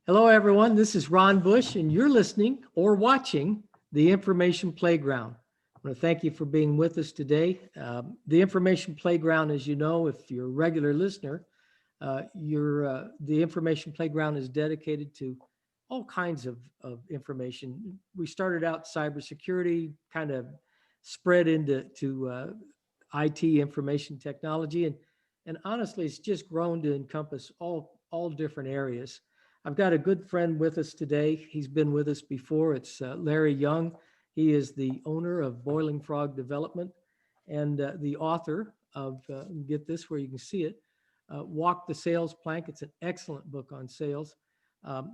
Hello, everyone. This is Ron Bush, and you're listening or watching the Information Playground. I want to thank you for being with us today. The Information Playground, as you know, if you're a regular listener, the Information Playground is dedicated to all kinds of information. We started out cybersecurity, kind of spread into IT, information technology, and honestly, it's just grown to encompass all different areas. I've got a good friend with us today. He's been with us before. It's Larry Young. He is the owner of Boiling Frog Development and the author of, get this where you can see it, Walk the Sales Plank. It's an excellent book on sales.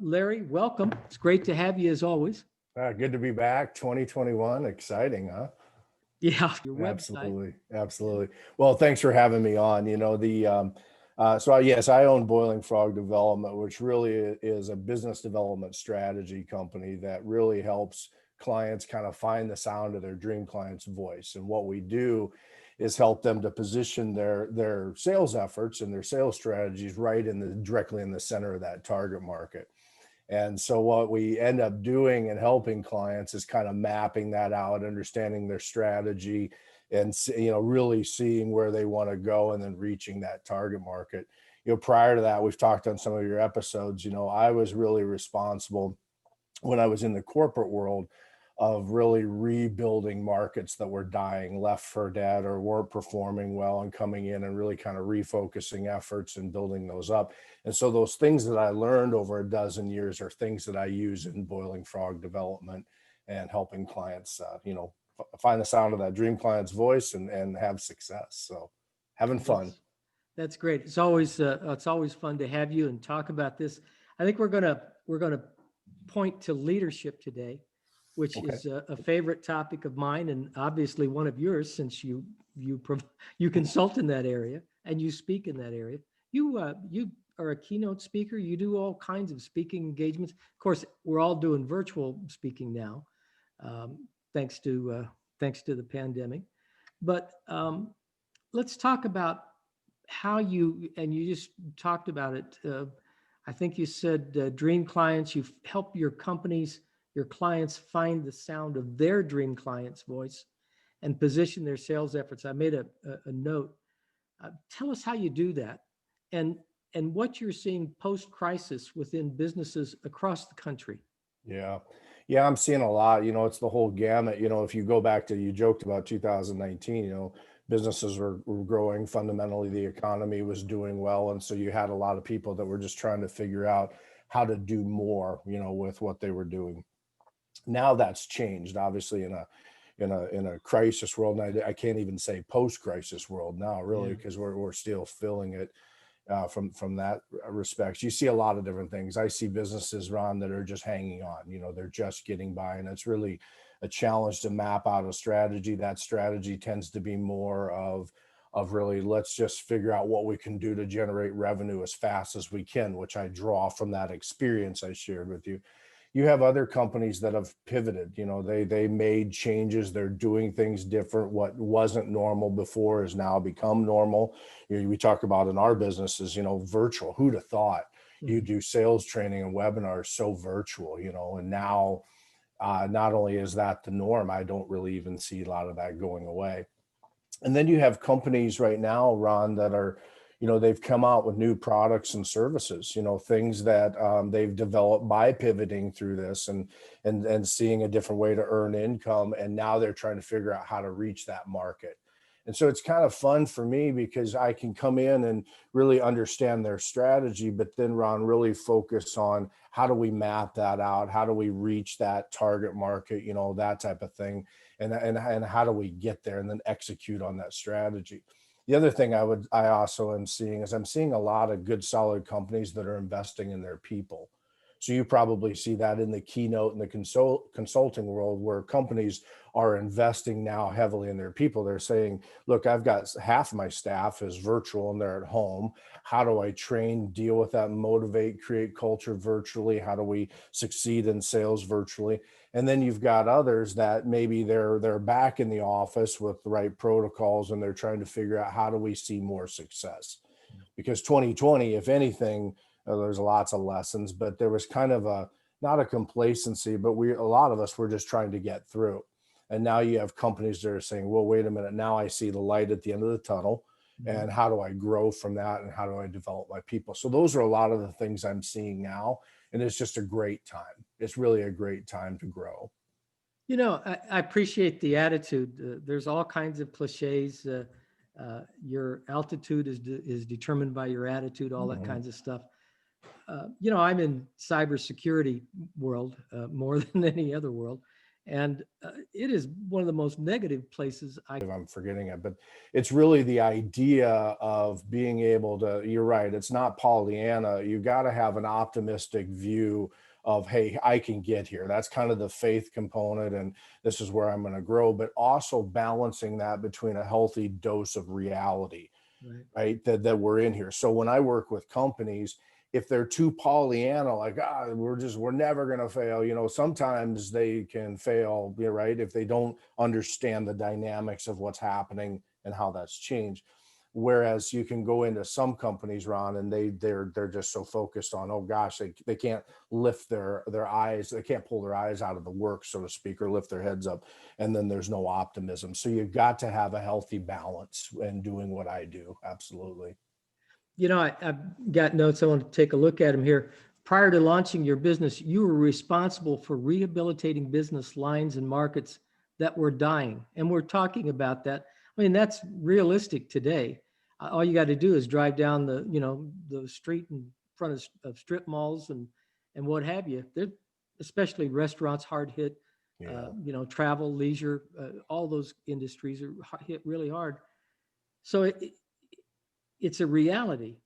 Larry, welcome. It's great to have you as always. Good to be back. 2021, exciting, huh? Yeah, your website. Absolutely. Well, thanks for having me on. Yes, I own Boiling Frog Development, which really is a business development strategy company that really helps clients kind of find the sound of their dream client's voice. And what we do is help them to position their sales efforts and their sales strategies directly in the center of that target market. And so what we end up doing and helping clients is kind of mapping that out, understanding their strategy, and really seeing where they want to go and then reaching that target market. Prior to that, we've talked on some of your episodes, I was really responsible when I was in the corporate world of really rebuilding markets that were dying, left for dead, or weren't performing well, and coming in and really kind of refocusing efforts and building those up. And so those things that I learned over a dozen years are things that I use in Boiling Frog Development and helping clients, find the sound of that dream client's voice and have success. So having fun. That's great. It's always fun to have you and talk about this. I think we're gonna point to leadership today, which is a favorite topic of mine and obviously one of yours, since you consult in that area and you speak in that area. You are a keynote speaker. You do all kinds of speaking engagements. Of course, we're all doing virtual speaking now, thanks to the pandemic. But let's talk about how you just talked about it. I think you said dream clients. You've helped your clients find the sound of their dream client's voice and position their sales efforts. I made a note. Tell us how you do that and what you're seeing post-crisis within businesses across the country. Yeah, I'm seeing a lot. It's the whole gamut. If you go back to, you joked about 2019, businesses were growing. Fundamentally, the economy was doing well. And so you had a lot of people that were just trying to figure out how to do more, with what they were doing. Now that's changed, obviously, in a crisis world. And I can't even say post-crisis world now, really, because we're still feeling it from that respect. You see a lot of different things. I see businesses, Ron, that are just hanging on. They're just getting by, and it's really a challenge to map out a strategy. That strategy tends to be more of really, let's just figure out what we can do to generate revenue as fast as we can, which I draw from that experience I shared with you. You have other companies that have pivoted. They made changes. They're doing things different. What wasn't normal before has now become normal. We talk about in our businesses, virtual. Who'd have thought you do sales training and webinars so virtual, and now not only is that the norm, I don't really even see a lot of that going away. And then you have companies right now, Ron, that are, they've come out with new products and services, things that they've developed by pivoting through this and seeing a different way to earn income. And now they're trying to figure out how to reach that market. And so it's kind of fun for me because I can come in and really understand their strategy, but then, Ron, really focus on how do we map that out? How do we reach that target market, that type of thing. And how do we get there and then execute on that strategy? The other thing I also am seeing is I'm seeing a lot of good, solid companies that are investing in their people. So you probably see that in the keynote and the consulting world, where companies are investing now heavily in their people. They're saying, look, I've got half my staff is virtual and they're at home. How do I train, deal with that, motivate, create culture virtually? How do we succeed in sales virtually? And then you've got others that maybe they're back in the office with the right protocols, and they're trying to figure out how do we see more success? Because 2020, if anything, There's lots of lessons, but there was kind of a, not a complacency, but a lot of us were just trying to get through. And now you have companies that are saying, well, wait a minute, now I see the light at the end of the tunnel. Mhm. And how do I grow from that? And how do I develop my people? So those are a lot of the things I'm seeing now. And it's just a great time. It's really a great time to grow. I appreciate the attitude. There's all kinds of cliches. Your altitude is determined by your attitude, all that Mhm. kinds of stuff. I'm in cybersecurity world more than any other world, and it is one of the most negative places I. If I'm forgetting it, but it's really the idea of being able to, you're right, it's not Pollyanna. You got to have an optimistic view of, hey, I can get here. That's kind of the faith component, and this is where I'm going to grow, but also balancing that between a healthy dose of reality, Right. right? That we're in here. So when I work with companies, if they're too Pollyanna, like, we're never going to fail, sometimes they can fail, right? If they don't understand the dynamics of what's happening and how that's changed. Whereas you can go into some companies, Ron, and they're just so focused on, oh gosh, they can't lift their eyes, they can't pull their eyes out of the work, so to speak, or lift their heads up, and then there's no optimism. So you've got to have a healthy balance in doing what I do. Absolutely. I've got notes. I want to take a look at them here. Prior to launching your business, you were responsible for rehabilitating business lines and markets that were dying. And we're talking about that. I mean, that's realistic today. All you got to do is drive down the street in front of strip malls and what have you. They're, especially restaurants, hard hit. Yeah. Travel, leisure, all those industries are hit really hard. So it's a reality.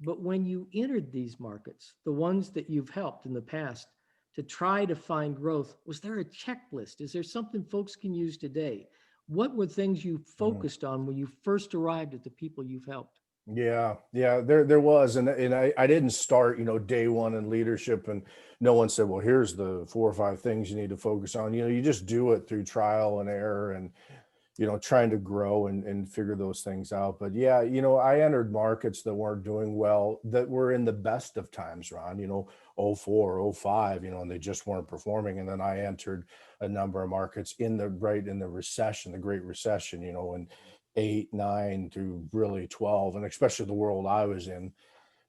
But when you entered these markets, the ones that you've helped in the past to try to find growth, was there a checklist? Is there something folks can use today? What were things you Mhm. focused on when you first arrived at the people you've helped? Yeah, there was, and I didn't start, day one in leadership, and no one said, well, here's the 4 or 5 things you need to focus on. You just do it through trial and error, and trying to grow and figure those things out. But yeah, I entered markets that weren't doing well, that were in the best of times, Ron, 04, 05, and they just weren't performing. And then I entered a number of markets in the recession, the Great Recession, in 8, 9 through really 12, and especially the world I was in.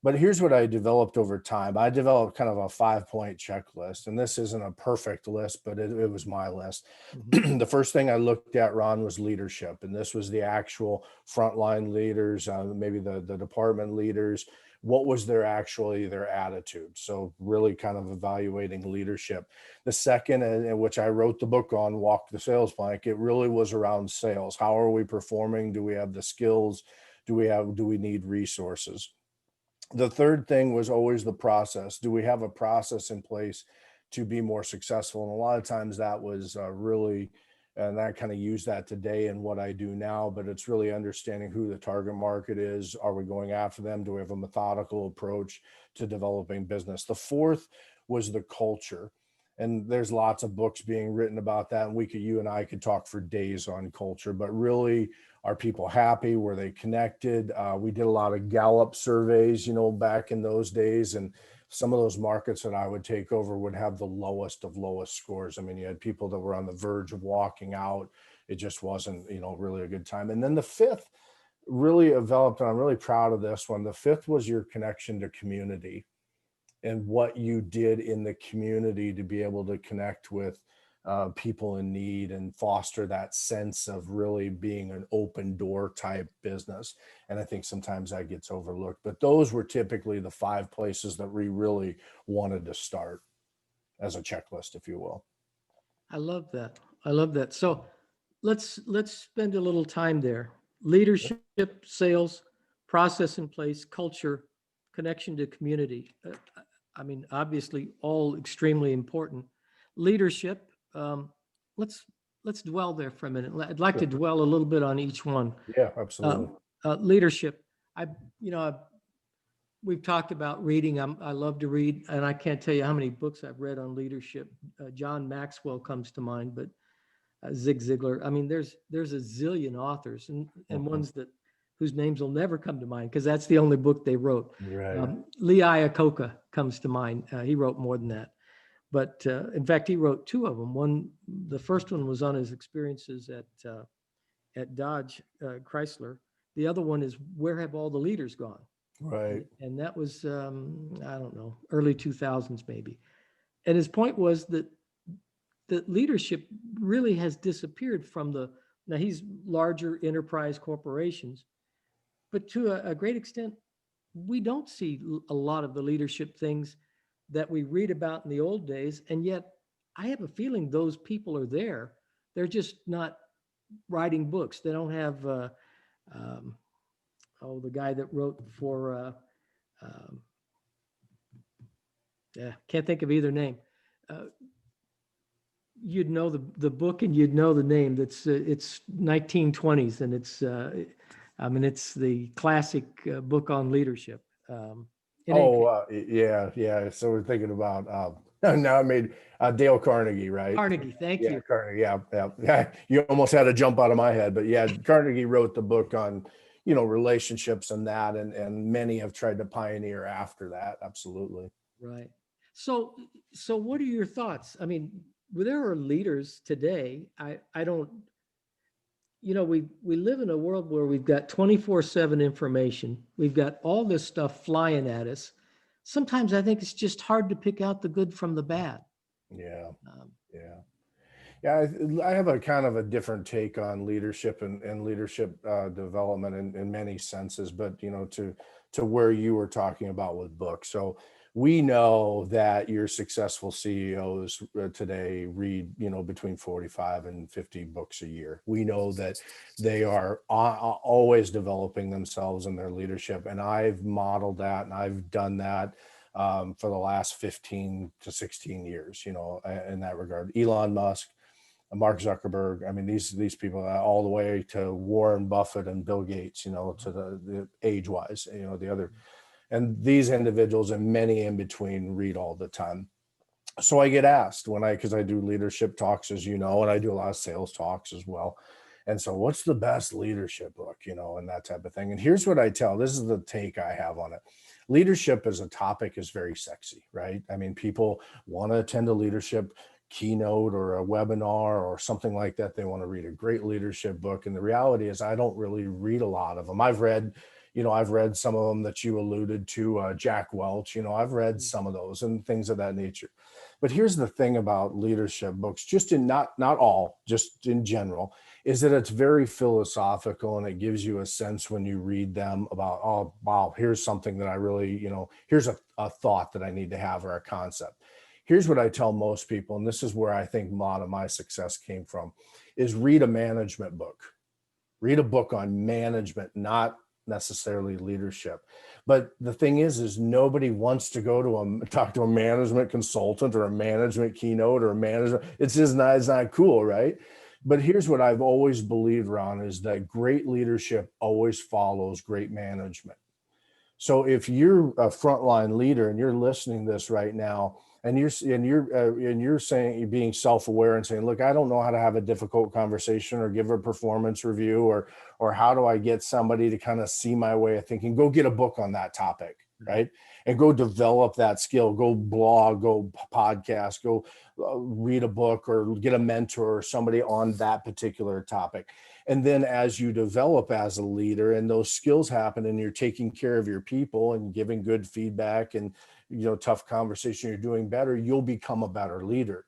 But here's what I developed over time. I developed kind of a 5 point checklist, and this isn't a perfect list, but it was my list. Mhm. The first thing I looked at, Ron, was leadership, and this was the actual frontline leaders, maybe the department leaders. What was their attitude? So really kind of evaluating leadership. The second, and which I wrote the book on, Walk the Sales Plank, it really was around sales. How are we performing? Do we have the skills? Do we need resources? The third thing was always the process. Do we have a process in place to be more successful? And a lot of times that was really, and I kind of use that today in what I do now, but it's really understanding who the target market is. Are we going after them? Do we have a methodical approach to developing business? The fourth was the culture. And there's lots of books being written about that. And you and I could talk for days on culture, but really, are people happy? Were they connected? We did a lot of Gallup surveys, back in those days. And some of those markets that I would take over would have the lowest of lowest scores. I mean, you had people that were on the verge of walking out. It just wasn't, really a good time. And then the fifth really developed, and I'm really proud of this one. The fifth was your connection to community and what you did in the community to be able to connect with people in need and foster that sense of really being an open door type business. And I think sometimes that gets overlooked, but those were typically the 5 places that we really wanted to start as a checklist, if you will. I love that. I love that. So let's spend a little time there. Leadership, sales, process in place, culture, connection to community. I mean, obviously, all extremely important. Leadership. Let's let's dwell there for a minute. I'd like to dwell a little bit on each one. Yeah, absolutely. Leadership. I, you know, we've talked about reading. I love to read, and I can't tell you how many books I've read on leadership. John Maxwell comes to mind, but Zig Ziglar. I mean, there's a zillion authors and Mhm. ones that whose names will never come to mind because that's the only book they wrote. Right. Lee Iacocca comes to mind. He wrote more than that. But in fact, he wrote two of them. The first one was on his experiences at Dodge Chrysler. The other one is Where Have All the Leaders Gone? Right. And that was, I don't know, early 2000s maybe. And his point was that leadership really has disappeared from now he's larger enterprise corporations, but to a great extent, we don't see a lot of the leadership things that we read about in the old days. And yet I have a feeling those people are there. They're just not writing books. They don't have, the guy that wrote for, can't think of either name. You'd know the book and you'd know the name. It's 1920s and it's the classic book on leadership. Yeah. So we're thinking about now I made Dale Carnegie, right? Carnegie, thank Yeah, you. Carnegie. Yeah. You almost had to jump out of my head, but yeah, Carnegie wrote the book on, relationships and that, and many have tried to pioneer after that. Absolutely. Right. So what are your thoughts? I mean, there are leaders today. I don't, we live in a world where we've got 24/7 information. We've got all this stuff flying at us. Sometimes I think it's just hard to pick out the good from the bad. Yeah. Um, Yeah. Yeah, I have a kind of a different take on leadership and leadership development in many senses, but to where you were talking about with books. So we know that your successful CEOs today read, between 45 and 50 books a year. We know that they are always developing themselves in their leadership, and I've modeled that and I've done that for the last 15 to 16 years, in that regard. Elon Musk, Mark Zuckerberg. I mean, these people all the way to Warren Buffett and Bill Gates, to the age-wise, the other, and these individuals and many in between read all the time. So I get asked because I do leadership talks, as you know, and I do a lot of sales talks as well. And so what's the best leadership book, and that type of thing. And here's what I tell, this is the take I have on it. Leadership as a topic is very sexy, right? I mean, people want to attend a leadership keynote or a webinar or something like that. They want to read a great leadership book. And the reality is I don't really read a lot of them. I've read some of them that you alluded to, Jack Welch, I've read some of those and things of that nature. But here's the thing about leadership books, just in not all, just in general, is that it's very philosophical, and it gives you a sense when you read them about, oh, wow, here's something that I really, here's a thought that I need to have, or a concept. Here's what I tell most people, and this is where I think a lot of my success came from, is read a management book. Read a book on management, not necessarily leadership. But the thing is nobody wants to go to talk to a management consultant or a management keynote or a manager. It's not cool, right? But here's what I've always believed, Ron, is that great leadership always follows great management. So if you're a frontline leader and you're listening to this right now, and you're saying, you're being self-aware and saying, look, I don't know how to have a difficult conversation or give a performance review, or how do I get somebody to kind of see my way of thinking, go get a book on that topic, right? And go develop that skill, go blog, go podcast, go read a book, or get a mentor or somebody on that particular topic. And then as you develop as a leader and those skills happen and you're taking care of your people and giving good feedback and, tough conversation, you're doing better, you'll become a better leader.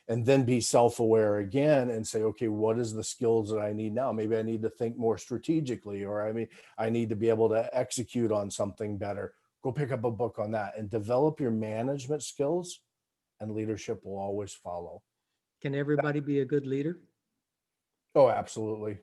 And then be self-aware again and say, okay, what is the skills that I need now? Maybe I need to think more strategically, or I need to be able to execute on something better. Go pick up a book on that and develop your management skills, and leadership will always follow. Can everybody be a good leader? Oh, absolutely.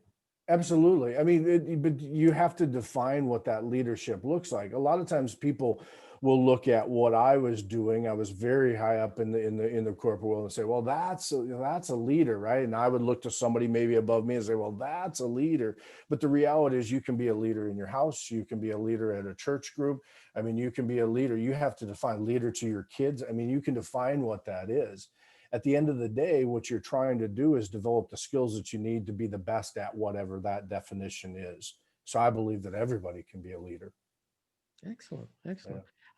Absolutely. I mean, but you have to define what that leadership looks like. A lot of times people will look at what I was doing. I was very high up in the corporate world and say, well, that's a leader, right? And I would look to somebody maybe above me and say, well, that's a leader. But the reality is you can be a leader in your house. You can be a leader at a church group. I mean, you can be a leader. You have to define leader to your kids. I mean, you can define what that is. At the end of the day, what you're trying to do is develop the skills that you need to be the best at whatever that definition is. So I believe that everybody can be a leader. Excellent.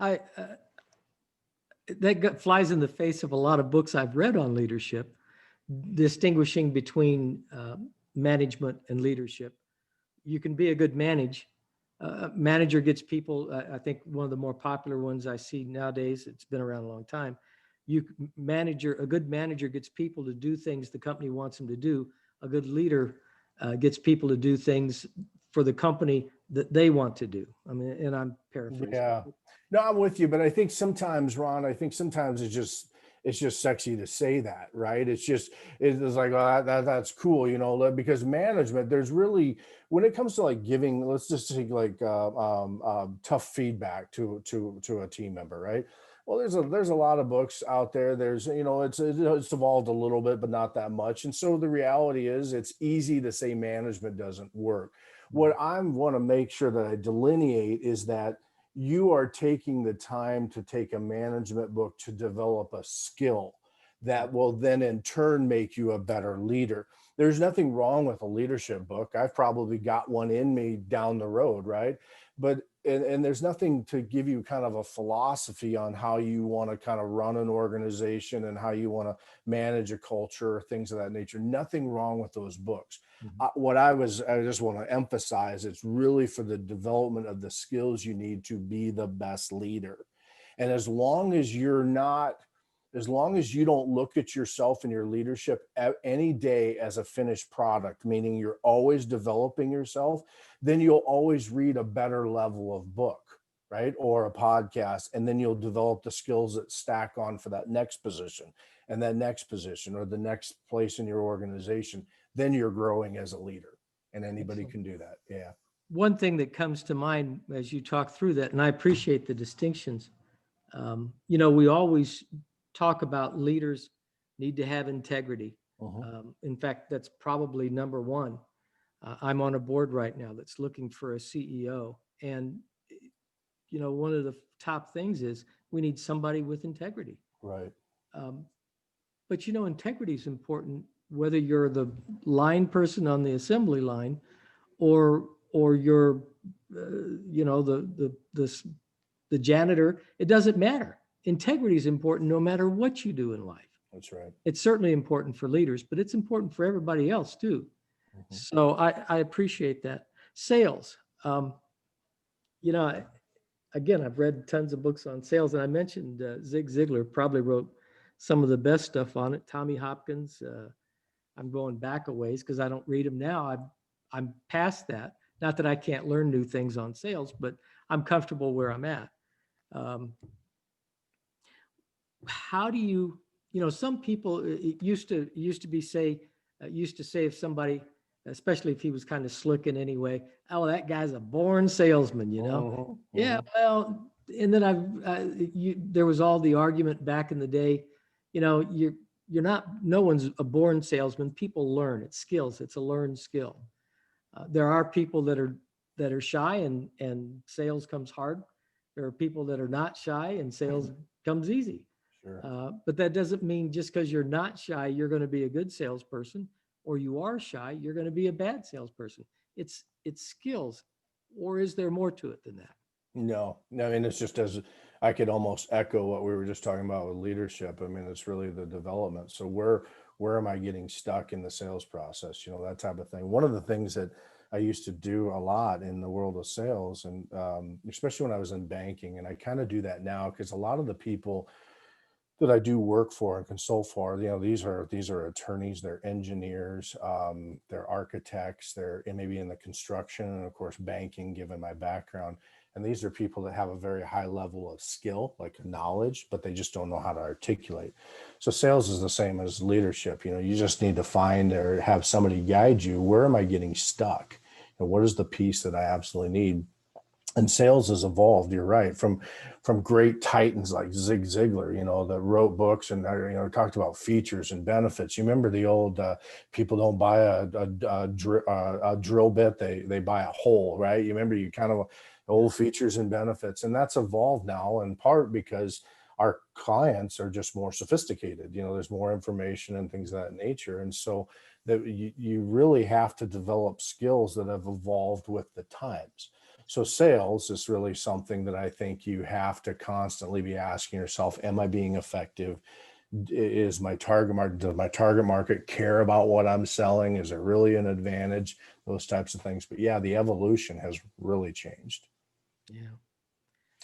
I that flies in the face of a lot of books I've read on leadership, distinguishing between management and leadership. You can be a good manager gets people. I think one of the more popular ones I see nowadays, it's been around a long time. A good manager gets people to do things the company wants them to do. A good leader gets people to do things for the company that they want to do. I mean, and I'm paraphrasing. Yeah. No, I'm with you, but I think sometimes, Ron, it's just sexy to say that, right? It's like, oh, that's cool, because management, there's really, when it comes to like giving, let's just take like tough feedback to a team member, right? Well, there's a lot of books out there. There's, it's evolved a little bit, but not that much. And so the reality is, it's easy to say management doesn't work. What I want to make sure that I delineate is that you are taking the time to take a management book to develop a skill that will then in turn make you a better leader. There's nothing wrong with a leadership book. I've probably got one in me down the road, right? But and there's nothing to give you kind of a philosophy on how you want to kind of run an organization and how you want to manage a culture, things of that nature. Nothing wrong with those books. I just want to emphasize, it's really for the development of the skills you need to be the best leader. And as long as you don't look at yourself and your leadership any day as a finished product, meaning you're always developing yourself, then you'll always read a better level of book, right? Or a podcast, and then you'll develop the skills that stack on for that next position and that next position or the next place in your organization. Then you're growing as a leader, and anybody can do that. Yeah. One thing that comes to mind as you talk through that, and I appreciate the distinctions, we always talk about leaders need to have integrity. In fact, that's probably number one. I'm on a board right now that's looking for a CEO. And, one of the top things is we need somebody with integrity. Right. But, integrity is important, whether you're the line person on the assembly line or you're, the janitor. It doesn't matter. Integrity is important no matter what you do in life. That's right. It's certainly important for leaders, but it's important for everybody else too. So I appreciate that. Sales. Again, I've read tons of books on sales, and I mentioned Zig Ziglar probably wrote some of the best stuff on it. Tommy Hopkins. I'm going back a ways because I don't read them now. I'm past that. Not that I can't learn new things on sales, but I'm comfortable where I'm at. How do you, some people used to say if somebody, especially if he was kind of slick in any way, oh, that guy's a born salesman, Yeah, well, and then there was all the argument back in the day, you're not, no one's a born salesman. People learn. It's skills. It's a learned skill. There are people that are shy and sales comes hard. There are people that are not shy and sales comes easy. Sure. But that doesn't mean just because you're not shy, you're going to be a good salesperson, or you are shy, you're going to be a bad salesperson. It's skills, or is there more to it than that? No, I mean, it's just as I could almost echo what we were just talking about with leadership. I mean, it's really the development. So where am I getting stuck in the sales process? That type of thing. One of the things that I used to do a lot in the world of sales, and especially when I was in banking, and I kind of do that now because a lot of the people that I do work for and consult for, these are attorneys, they're engineers, they're architects, they're maybe in the construction and of course banking, given my background. And these are people that have a very high level of skill, like knowledge, but they just don't know how to articulate. So sales is the same as leadership. You just need to find or have somebody guide you. Where am I getting stuck? And what is the piece that I absolutely need? And sales has evolved, you're right, from great titans like Zig Ziglar, that wrote books and talked about features and benefits. You remember the old people don't buy a drill bit, they buy a hole, right? You remember old features and benefits, and that's evolved now in part because our clients are just more sophisticated. There's more information and things of that nature, and so that you really have to develop skills that have evolved with the times. So sales is really something that I think you have to constantly be asking yourself, am I being effective? Is my target market, does my target market care about what I'm selling? Is it really an advantage? Those types of things. But yeah, the evolution has really changed. Yeah.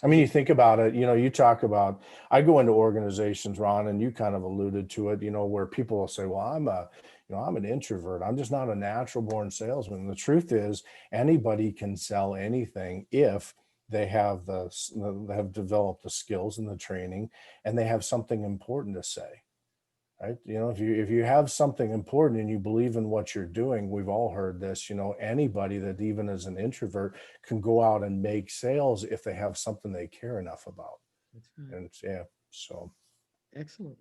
I mean, you think about it, you talk about, I go into organizations, Ron, and you kind of alluded to it, where people will say, well, I'm an introvert. I'm just not a natural born salesman. And the truth is anybody can sell anything if they have they have developed the skills and the training and they have something important to say. Right. If you have something important and you believe in what you're doing, we've all heard this, anybody that even is an introvert can go out and make sales if they have something they care enough about. That's right. And yeah, so Excellent.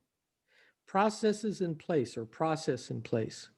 Processes in place or process in place.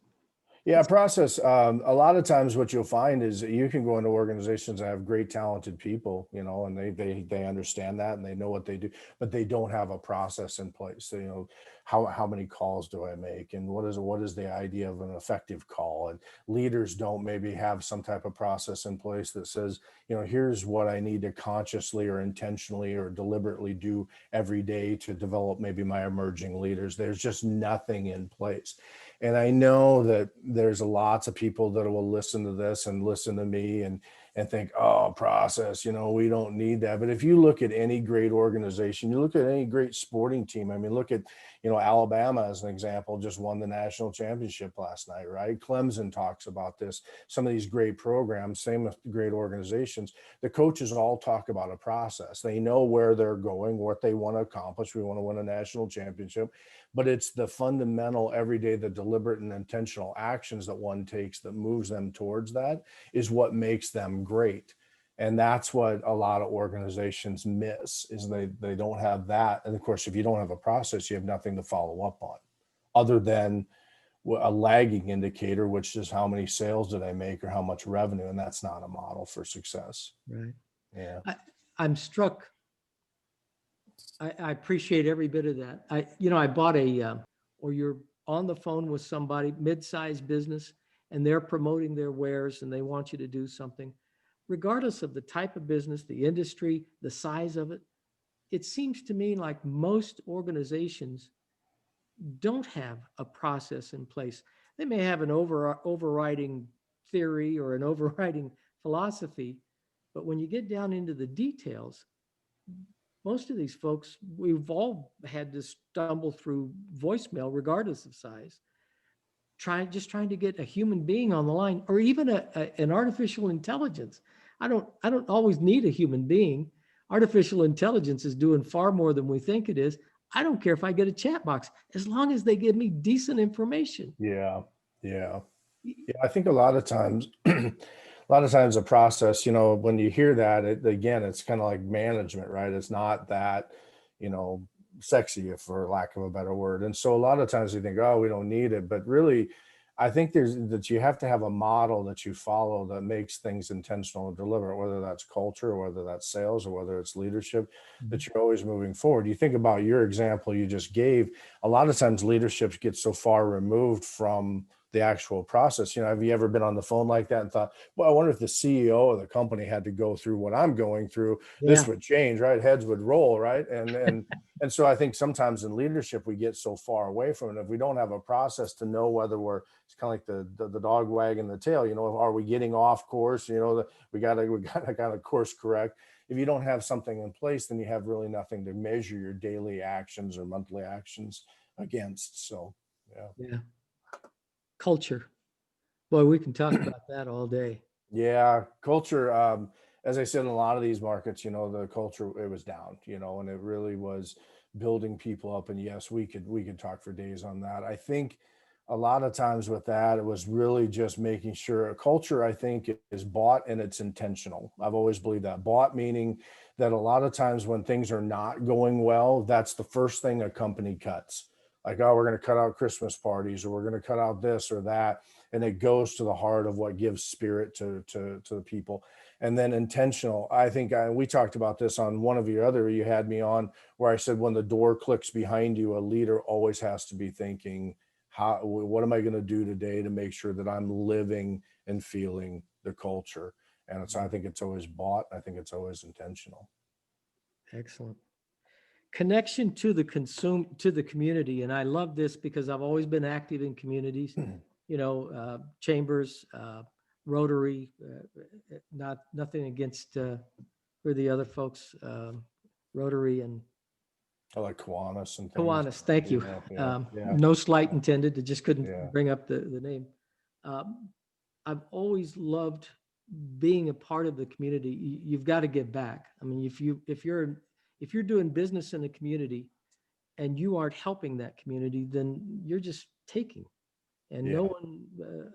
yeah, process. A lot of times, what you'll find is that you can go into organizations that have great, talented people, and they understand that and they know what they do, but they don't have a process in place. So, how many calls do I make, and what is the idea of an effective call? And leaders don't maybe have some type of process in place that says, here's what I need to consciously or intentionally or deliberately do every day to develop maybe my emerging leaders. There's just nothing in place. And I know that there's lots of people that will listen to this and listen to me and think, oh, process, we don't need that. But if you look at any great organization, you look at any great sporting team, I mean, look at, Alabama as an example, just won the national championship last night, right? Clemson talks about this. Some of these great programs, same with great organizations, the coaches all talk about a process. They know where they're going, what they want to accomplish. We want to win a national championship, but it's the fundamental everyday, the deliberate and intentional actions that one takes that moves them towards that is what makes them great. And that's what a lot of organizations miss is they don't have that. And of course, if you don't have a process, you have nothing to follow up on other than a lagging indicator, which is how many sales did I make or how much revenue. And that's not a model for success. Right. Yeah. I'm struck. I appreciate every bit of that. I bought or you're on the phone with somebody, mid-sized business, and they're promoting their wares and they want you to do something. Regardless of the type of business, the industry, the size of it, it seems to me like most organizations don't have a process in place. They may have an overriding theory or an overriding philosophy, but when you get down into the details, most of these folks, we've all had to stumble through voicemail, regardless of size, just trying to get a human being on the line, or even an artificial intelligence. I don't always need a human being. Artificial intelligence is doing far more than we think it is. I don't care if I get a chat box, as long as they give me decent information. Yeah. Yeah. Yeah. I think a lot of times, the process, when you hear that, again, it's kind of like management, right? It's not that, you know, sexy, if for lack of a better word. And so a lot of times you think, oh, we don't need it, but really, I think that you have to have a model that you follow that makes things intentional and deliberate, whether that's culture, or whether that's sales, or whether it's leadership, that you're always moving forward. You think about your example you just gave, a lot of times leadership gets so far removed from the actual process. Have you ever been on the phone like that and thought, well, I wonder if the CEO of the company had to go through what I'm going through, this would change, right? Heads would roll, right? And so I think sometimes in leadership, we get so far away from it. If we don't have a process to know whether it's kind of like the dog wagging the tail, are we getting off course? We gotta kind of course correct. If you don't have something in place, then you have really nothing to measure your daily actions or monthly actions against. So, yeah. Yeah. Culture. Boy, we can talk about that all day. Yeah, culture. As I said, in a lot of these markets, the culture, it was down, and it really was building people up. And yes, we could talk for days on that. I think a lot of times with that, it was really just making sure a culture, I think, is bought and it's intentional. I've always believed that. Bought meaning that a lot of times when things are not going well, that's the first thing a company cuts. Like, oh, we're going to cut out Christmas parties, or we're going to cut out this or that. And it goes to the heart of what gives spirit to the people. And then intentional, I think we talked about this on one of you had me on, where I said, when the door clicks behind you, a leader always has to be thinking, what am I going to do today to make sure that I'm living and feeling the culture? And I think it's always bought. I think it's always intentional. Excellent. Connection to the community. And I love this because I've always been active in communities, chambers, Rotary, nothing against, who are the other folks, Rotary and I like Kiwanis and things. Kiwanis. Thank you. Yeah. No slight intended. I just couldn't Yeah. bring up the name. I've always loved being a part of the community. You've got to give back. I mean, if you're doing business in a community and you aren't helping that community, then you're just taking. And no one,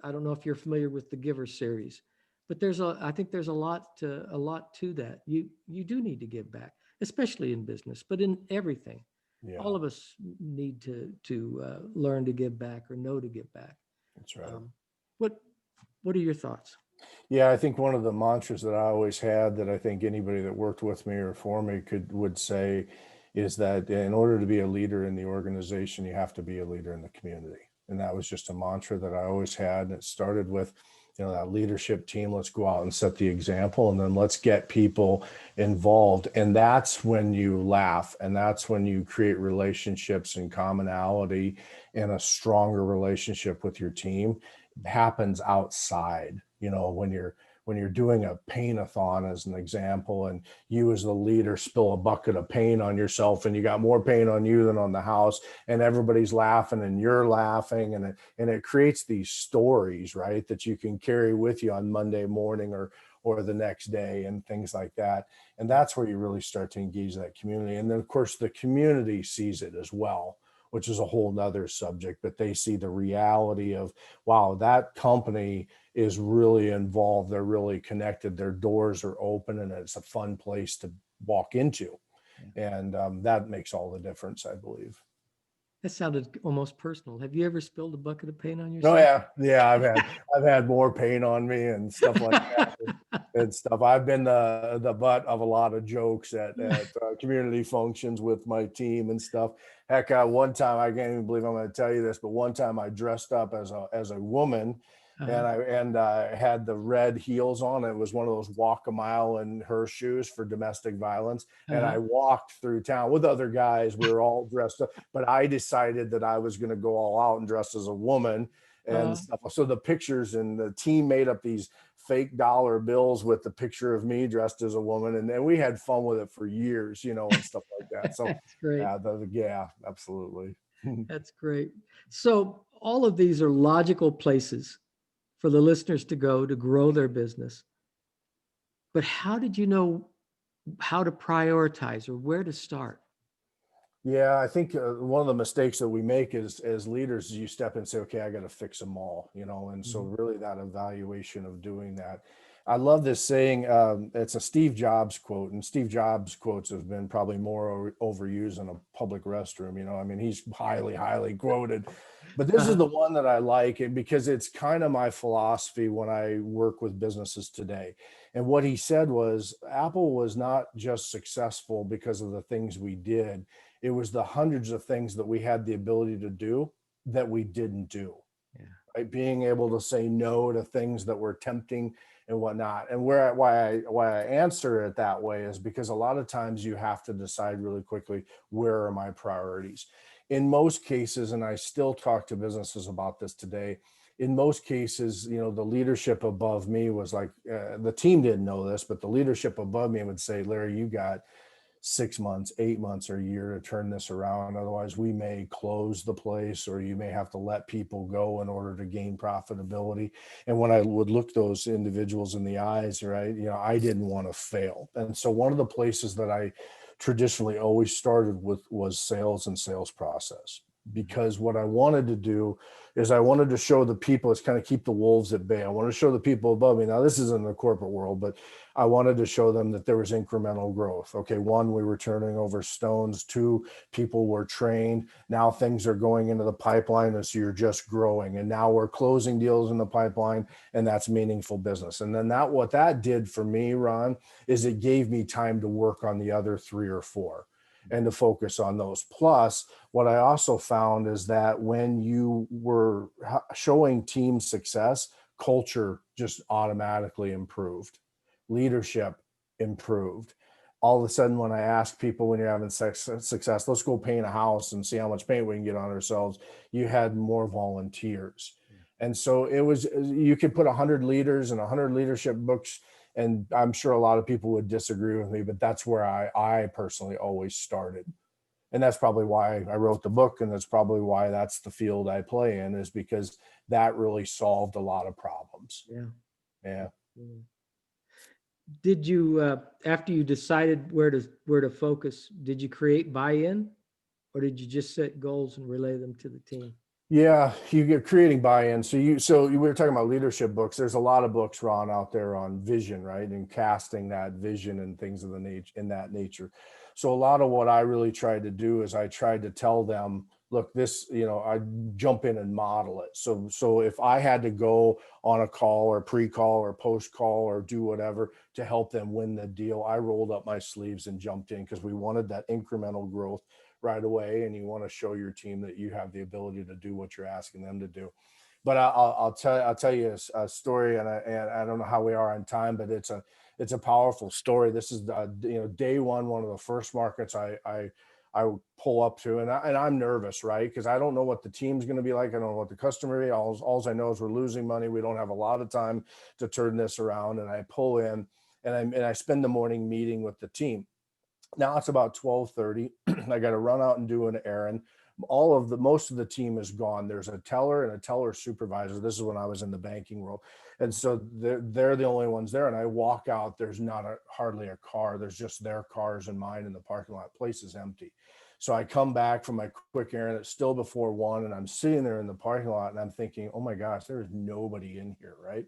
I don't know if you're familiar with the Giver series, but I think there's a lot to that. You do need to give back, especially in business, but in everything. Yeah. All of us need to learn to give back or know to give back. That's right. What are your thoughts? Yeah, I think one of the mantras that I always had, that I think anybody that worked with me or for me would say, is that in order to be a leader in the organization, you have to be a leader in the community. And that was just a mantra that I always had. And it started with, that leadership team. Let's go out and set the example, and then let's get people involved. And that's when you laugh, and that's when you create relationships and commonality, and a stronger relationship with your team happens outside. When you're doing a paint-a-thon, as an example, and you as the leader spill a bucket of paint on yourself, and you got more paint on you than on the house, and everybody's laughing and you're laughing, and it creates these stories, right, that you can carry with you on Monday morning or the next day, and things like that. And that's where you really start to engage that community. And then, of course, the community sees it as well, which is a whole nother subject, but they see the reality of, wow, that company is really involved. They're really connected. Their doors are open, and it's a fun place to walk into. And that makes all the difference, I believe. That sounded almost personal. Have you ever spilled a bucket of paint on yourself? Oh yeah. I've had more paint on me and stuff like that. And stuff. I've been the butt of a lot of jokes at community functions with my team and stuff. Heck, one time, I can't even believe I'm going to tell you this, but one time I dressed up as a woman, and I had the red heels on. It was one of those walk a mile in her shoes for domestic violence. And I walked through town with other guys. We were all dressed up, but I decided that I was going to go all out and dress as a woman and stuff. So the pictures, and the team made up these fake dollar bills with the picture of me dressed as a woman, and we had fun with it for years, and stuff like that. So that's great. Yeah, absolutely. That's great. So all of these are logical places for the listeners to go to grow their business. But how did you know how to prioritize or where to start? Yeah, I think one of the mistakes that we make as leaders is you step in and say, okay, I got to fix them all, and so really that evaluation of doing that. I love this saying. It's a Steve Jobs quote, and Steve Jobs quotes have been probably more overused in a public restroom. I mean, he's highly, highly quoted, but this is the one that I like, because it's kind of my philosophy when I work with businesses today. And what he said was, Apple was not just successful because of the things we did. It was the hundreds of things that we had the ability to do that we didn't do. Yeah. Right? Being able to say no to things that were tempting and whatnot. And why I answer it that way is because a lot of times you have to decide really quickly, where are my priorities? In most cases, and I still talk to businesses about this today, in most cases, the leadership above me was like, the team didn't know this, but the leadership above me would say, Larry, you got 6 months, 8 months, or a year to turn this around. Otherwise, we may close the place, or you may have to let people go in order to gain profitability. And when I would look those individuals in the eyes, right, I didn't want to fail. And so one of the places that I traditionally always started with was sales and sales process. Because what I wanted to do is I wanted to show the people, it's kind of keep the wolves at bay. I want to show the people above me. Now, this is in the corporate world, but I wanted to show them that there was incremental growth. Okay, 1, we were turning over stones. 2, people were trained. Now things are going into the pipeline, and so you're just growing. And now we're closing deals in the pipeline, and that's meaningful business. And then what that did for me, Ron, is it gave me time to work on the other 3 or 4. and to focus on those. Plus, what I also found is that when you were showing team success, culture just automatically improved, leadership improved. All of a sudden, when I ask people, when you're having success, let's go paint a house and see how much paint we can get on ourselves, you had more volunteers. And so it was, you could put 100 leaders and 100 leadership books, and I'm sure a lot of people would disagree with me, but that's where I personally always started. And that's probably why I wrote the book. And that's probably why that's the field I play in, is because that really solved a lot of problems. Yeah. Yeah. Did you, after you decided where to focus, did you create buy-in, or did you just set goals and relay them to the team? Yeah, you get creating buy-in. So we were talking about leadership books. There's a lot of books, Ron, out there on vision, right? And casting that vision and things of the nature in that nature. So a lot of what I really tried to do is I tried to tell them, look, this, I jump in and model it. So if I had to go on a call or pre-call or post-call or do whatever to help them win the deal, I rolled up my sleeves and jumped in, because we wanted that incremental growth right away, and you want to show your team that you have the ability to do what you're asking them to do. But I'll tell you a story, and I don't know how we are on time, but it's a powerful story. This is day one of the first markets I pull up to, and I'm nervous, right? Because I don't know what the team's going to be like. I don't know what the customer is. All I know is we're losing money. We don't have a lot of time to turn this around. And I pull in, and I spend the morning meeting with the team. Now it's about 12:30. I got to run out and do an errand. Most of the team is gone. There's a teller and a teller supervisor. This is when I was in the banking world. And so they're the only ones there. And I walk out, there's hardly a car. There's just their cars and mine in the parking lot. Place is empty. So I come back from my quick errand. It's still before 1, and I'm sitting there in the parking lot, and I'm thinking, oh my gosh, there's nobody in here, right?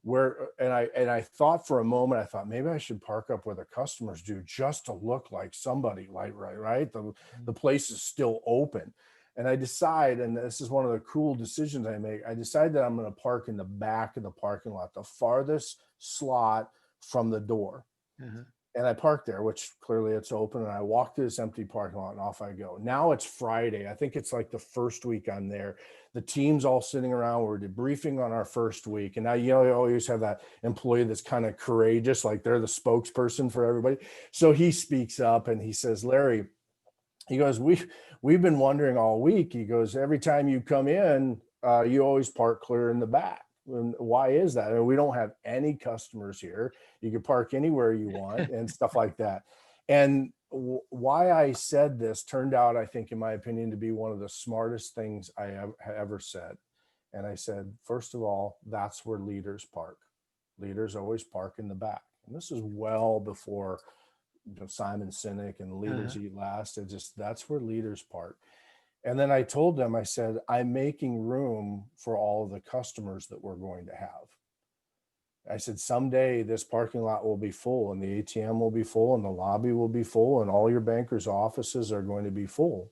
I thought for a moment, I thought maybe I should park up where the customers do, just to look like somebody, like, right. The place is still open. And I decide, and this is one of the cool decisions I make, I decide that I'm going to park in the back of the parking lot, the farthest slot from the door. Uh-huh. And I park there, which clearly it's open, and I walk through this empty parking lot, and off I go. Now it's Friday. I think it's like the first week I'm there. The team's all sitting around. We're debriefing on our first week. And now, you always have that employee that's kind of courageous, like they're the spokesperson for everybody. So he speaks up and he says, Larry, he goes, we've been wondering all week. He goes, every time you come in, you always park clear in the back. And why is that? And we don't have any customers here. You can park anywhere you want and stuff like that. And why I said this turned out, I think, in my opinion, to be one of the smartest things I have ever said. And I said, first of all, that's where leaders park. Leaders always park in the back. And this is well before Simon Sinek and Leaders Eat Last. That's where leaders park. And then I told them, I said, I'm making room for all of the customers that we're going to have. I said, someday this parking lot will be full, and the ATM will be full, and the lobby will be full, and all your bankers' offices are going to be full.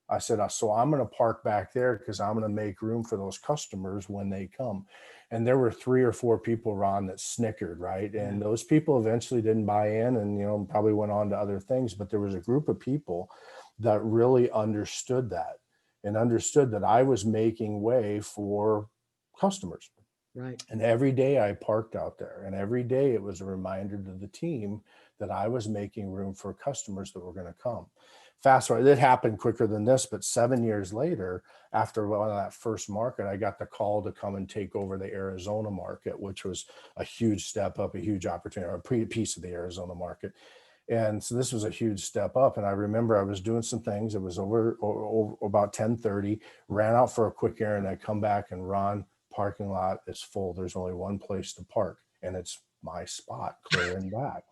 I said, so I'm going to park back there, because I'm going to make room for those customers when they come. And there were 3 or 4 people, Ron, that snickered, right? And those people eventually didn't buy in, and probably went on to other things. But there was a group of people that really understood that, and understood that I was making way for customers. Right. And every day I parked out there, and every day it was a reminder to the team that I was making room for customers that were going to come. Fast forward, it happened quicker than this, but 7 years later, after one of that first market, I got the call to come and take over the Arizona market, which was a huge step up, a huge opportunity, or a piece of the Arizona market. And so this was a huge step up. And I remember I was doing some things. It was over about 10:30, ran out for a quick errand. I come back, and Ron, parking lot is full. There's only one place to park, and it's my spot, clear in back.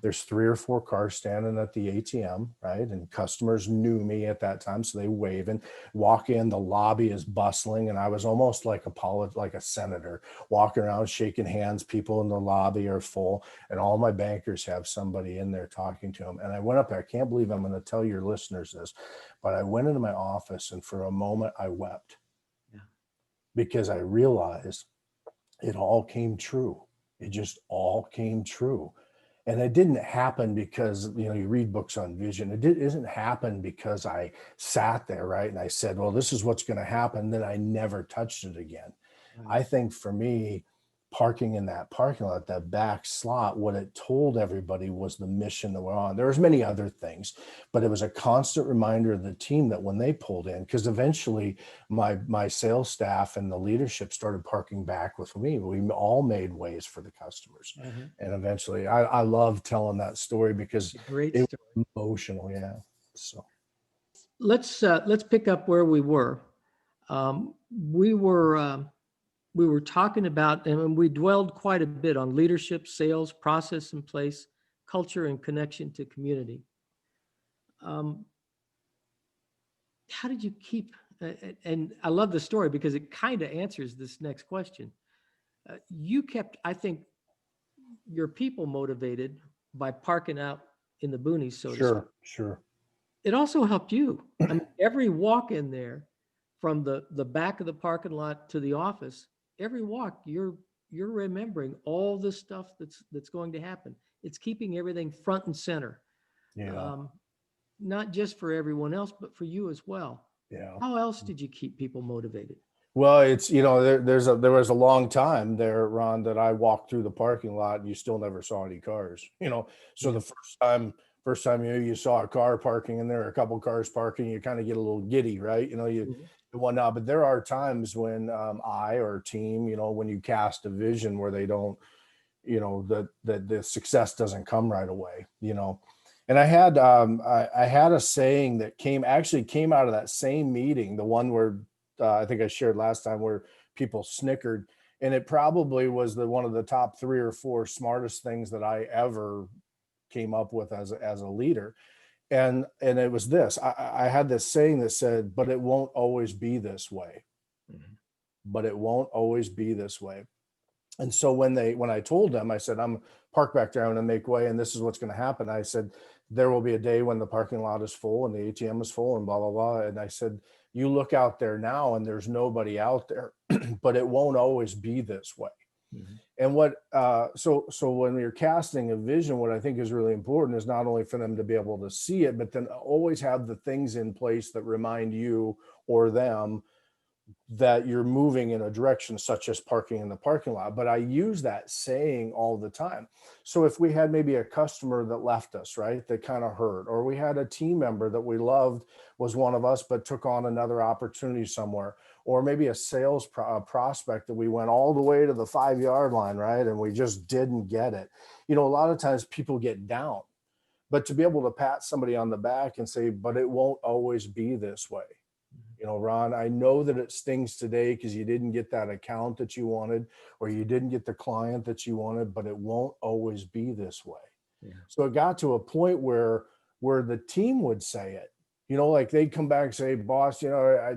There's 3 or 4 cars standing at the ATM, right? And customers knew me at that time, so they wave and walk in. The lobby is bustling, and I was almost like a senator, walking around shaking hands. People in the lobby are full, and all my bankers have somebody in there talking to them. And I went up there. I can't believe I'm going to tell your listeners this, but I went into my office, and for a moment I wept, because I realized it all came true. It just all came true. And it didn't happen because, you read books on vision. It didn't happen because I sat there, right? And I said, well, this is what's going to happen. Then I never touched it again. Right. I think for me, parking in that parking lot, that back slot, what it told everybody was the mission that we're on. There was many other things, but it was a constant reminder of the team that when they pulled in, because eventually my sales staff and the leadership started parking back with me. We all made ways for the customers. Uh-huh. And eventually I love telling that story because It's a great it story. was emotional. Yeah. So, Let's pick up where we were. Um, we were we were talking about, and we dwelled quite a bit on leadership, sales, process in place, culture, and connection to community. Um, how did you keep? And I love the story because it kind of answers this next question. You kept, I think, your people motivated by parking out in the boonies, so to speak. sure. It also helped you. I mean, every walk in there, from the back of the parking lot to the office, every walk you're remembering all the stuff that's going to happen. It's keeping everything front and center, Yeah. um, not just for everyone else, but for you as well. Yeah. How else did you keep people motivated? Well, it's there was a long time there, Ron, that I walked through the parking lot and you still never saw any cars. So Yeah. the first time you saw a car parking in there, a couple cars parking, you kind of get a little giddy, right? Mhm. And whatnot. But there are times when I or a team, when you cast a vision where they don't, that the success doesn't come right away. And I had a saying that came out of that same meeting, the one where I think I shared last time, where people snickered, and it probably was one of the top 3 or 4 smartest things that I ever came up with as a leader. And it was this. I had this saying that said, "But it won't always be this way. Mhm. But it won't always be this way." And so when I told them, I said, "I'm parked back there, I'm going to make way, and this is what's going to happen." I said, "There will be a day when the parking lot is full and the ATM is full and blah blah blah." And I said, "You look out there now, and there's nobody out there, but it won't always be this way." Mhm. And so when you're casting a vision, what I think is really important is not only for them to be able to see it, but then always have the things in place that remind you or them that you're moving in a direction, such as parking in the parking lot. But I use that saying all the time. So if we had maybe a customer that left us, right, that kind of hurt, or we had a team member that we loved was one of us, but took on another opportunity somewhere, or maybe a sales prospect that we went all the way to the 5 yard line, right, and we just didn't get it. A lot of times people get down, but to be able to pat somebody on the back and say, "But it won't always be this way." Ron, I know that it stings today because you didn't get that account that you wanted, or you didn't get the client that you wanted, but it won't always be this way. Yeah. So it got to a point where the team would say it, like they'd come back and say, "Boss,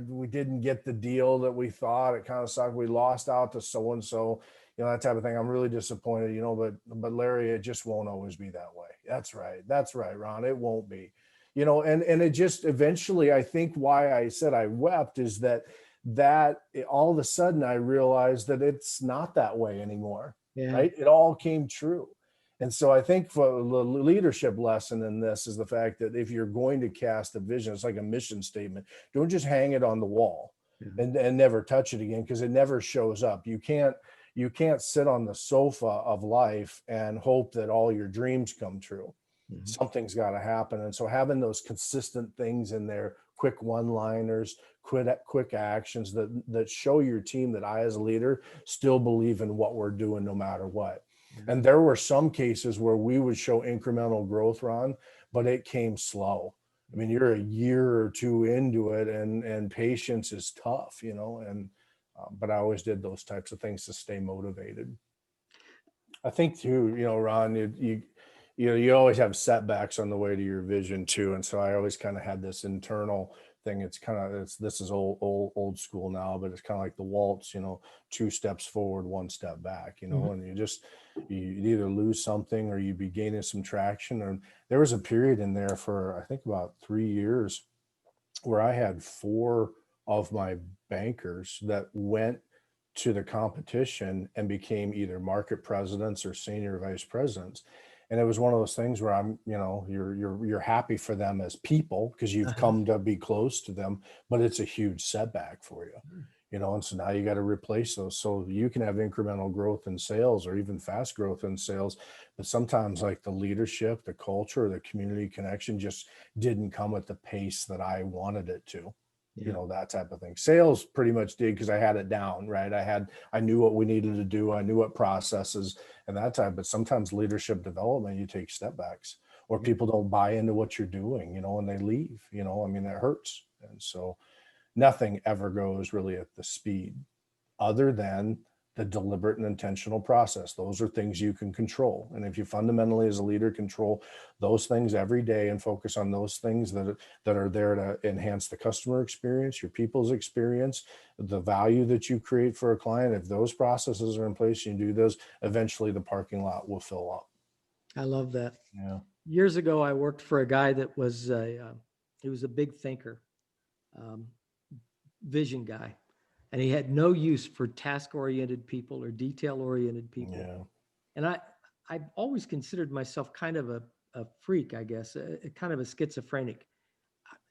we didn't get the deal that we thought. It kind of sucked. We lost out to so and so, that type of thing. I'm really disappointed, but Larry, it just won't always be that way." That's right. That's right, Ron. It won't be. And it just eventually, I think why I said I wept is all of a sudden I realized that it's not that way anymore, Yeah. right? It all came true. And so I think for the leadership lesson in this is the fact that if you're going to cast a vision, it's like a mission statement. Don't just hang it on the wall Yeah. and never touch it again, because it never shows up. You can't sit on the sofa of life and hope that all your dreams come true. Mhm. Something's got to happen. And so having those consistent things in there, quick one-liners, quick actions that show your team that I, as a leader, still believe in what we're doing no matter what. Yeah. And there were some cases where we would show incremental growth, Ron, but it came slow. I mean, you're a year or two into it, and patience is tough, and but I always did those types of things to stay motivated. I think too, Ron, you always have setbacks on the way to your vision too, and so I always kind of had this internal thing. This is old school now, but it's kind of like the waltz, 2 steps forward, 1 step back, Mhm. and you either lose something or you be gaining some traction. And there was a period in there for I think about 3 years where I had 4 of my bankers that went to the competition and became either market presidents or senior vice presidents. And it was one of those things where you're happy for them as people because you've Uh-huh. come to be close to them, but it's a huge setback for you. Mm. And so now you got to replace those. So you can have incremental growth in sales or even fast growth in sales, but sometimes like the leadership, the culture, the community connection just didn't come at the pace that I wanted it to. Yeah. That type of thing. Sales pretty much did because I had it down, right? I knew what we needed to do. I knew what processes and that type, but sometimes leadership development, you take step backs or Yeah. people don't buy into what you're doing, and they leave, I mean, that hurts. And so nothing ever goes really at the speed other than the deliberate and intentional process. Those are things you can control. And if you fundamentally as a leader control those things every day and focus on those things that are there to enhance the customer experience, your people's experience, the value that you create for a client, if those processes are in place and you do those, eventually the parking lot will fill up. I love that. Yeah. Years ago, I worked for a guy that was he was a big thinker, um, vision guy, and he had no use for task-oriented people or detail-oriented people. Yeah. And I've always considered myself kind of a freak, I guess, a kind of a schizophrenic.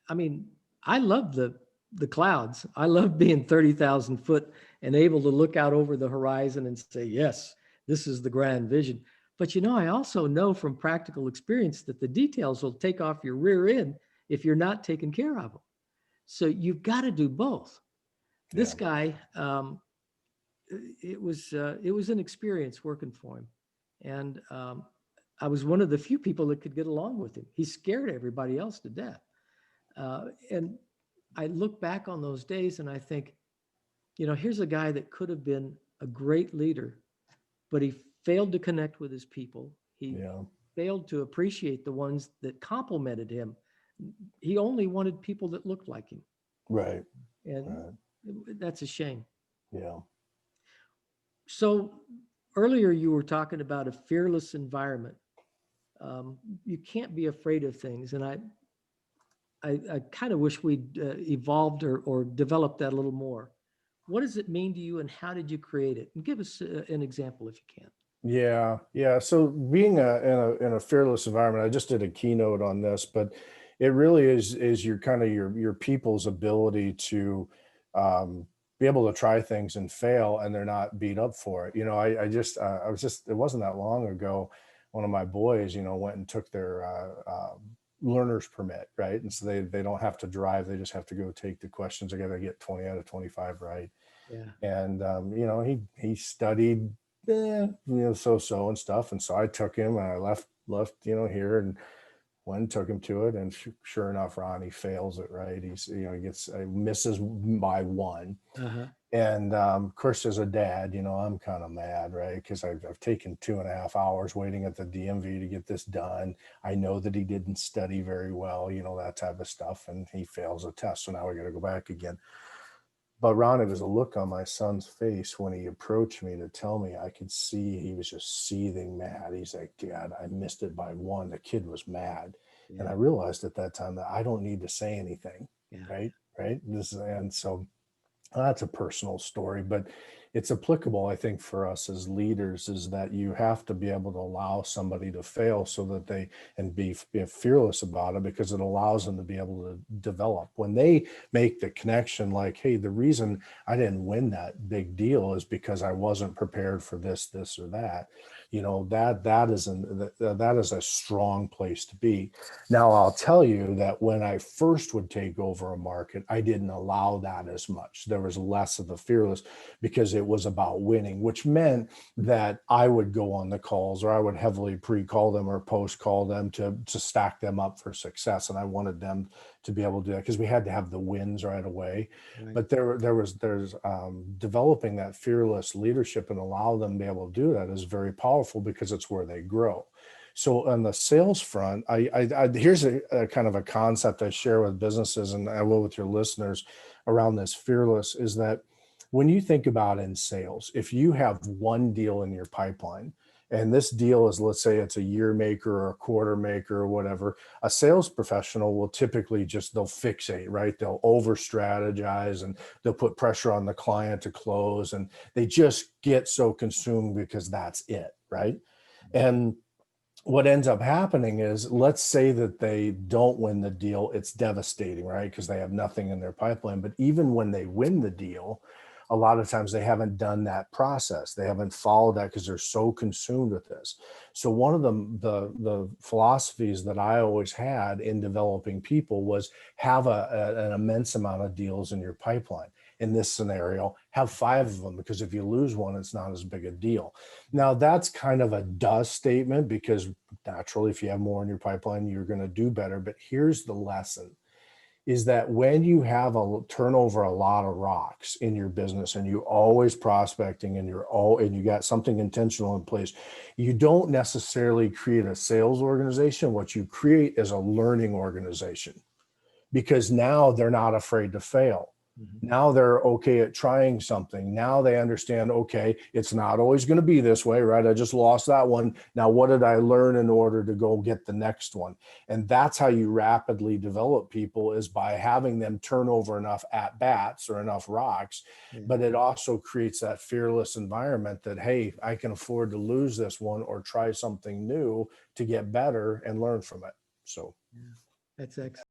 I mean, I love the clouds. I love being 30,000 foot and able to look out over the horizon and say, yes, this is the grand vision. But I also know from practical experience that the details will take off your rear end if you're not taking care of them. So you've got to do both. This Yeah. guy, it was an experience working for him, and I was one of the few people that could get along with him. He scared everybody else to death, and I look back on those days and I think, here's a guy that could have been a great leader, but he failed to connect with his people. He Yeah. failed to appreciate the ones that complimented him. He only wanted people that looked like him, Right. and Right. that's a shame. Yeah. So earlier you were talking about a fearless environment. You can't be afraid of things, and I kind of wish we'd evolved or developed that a little more. What does it mean to you, and how did you create it? And give us an example if you can. Yeah, yeah. So being in a fearless environment, I just did a keynote on this, but it really is your kind of your people's ability to be able to try things and fail, and they're not beat up for it. I was just it wasn't that long ago. One of my boys, went and took their learner's permit, right? And so they don't have to drive; they just have to go take the questions. They got to get 20 out of 25 right. Yeah. And he studied so and stuff, and so I took him and I left here and went and took him to it, and sure enough, Ron, he fails it, right? He gets misses by one. Uh-huh. And of course, as a dad, I'm kind of mad, right? Because I've taken 2.5 hours waiting at the DMV to get this done. I know that he didn't study very well, that type of stuff, and he fails a test, so now we got to go back again. But Ron, it was a look on my son's face when he approached me to tell me. I could see he was just seething mad. He's like, Dad, I missed it by one. The kid was mad. And I Yeah. realized at that time that I don't need to say anything. Yeah. Right. Right. And so that's a personal story, but it's applicable, I think, for us as leaders is that you have to be able to allow somebody to fail so that they and be fearless about it because it allows them to be able to develop. When they make the connection like, hey, the reason I didn't win that big deal is because I wasn't prepared for this, or that, that is a strong place to be. Now, I'll tell you that when I first would take over a market, I didn't allow that as much. There was less of the fearless because it was about winning, which meant that I would go on the calls or I would heavily pre-call them or post-call them to stack them up for success. And I wanted them to be able to do that because we had to have the wins right away. Right. But there's developing that fearless leadership and allow them to be able to do that is very powerful because it's where they grow. So on the sales front, here's a kind of a concept I share with businesses, and I will with your listeners around this fearless, is that when you think about in sales, if you have one deal in your pipeline, and this deal is, let's say it's a year maker or a quarter maker or whatever, a sales professional will typically they'll fixate, right? They'll over strategize and they'll put pressure on the client to close, and they just get so consumed because that's it, right? And what ends up happening is, let's say that they don't win the deal, it's devastating, right? Because they have nothing in their pipeline. But even when they win the deal, a lot of times they haven't done that process. They haven't followed that because they're so consumed with this. So one of the philosophies that I always had in developing people was have an immense amount of deals in your pipeline. In this scenario, have 5 of them, because if you lose one, it's not as big a deal. Now, that's kind of a duh statement, because naturally, if you have more in your pipeline, you're going to do better. But here's the lesson, is that when you have a turnover a lot of rocks in your business, and you always prospecting, and you got something intentional in place, you don't necessarily create a sales organization. What you create is a learning organization, because now they're not afraid to fail. Now they're okay at trying something. Now they understand, okay, it's not always going to be this way, right? I just lost that one. Now, what did I learn in order to go get the next one? And that's how you rapidly develop people, is by having them turn over enough at bats or enough rocks. But it also creates that fearless environment that, hey, I can afford to lose this one or try something new to get better and learn from it. So That's excellent.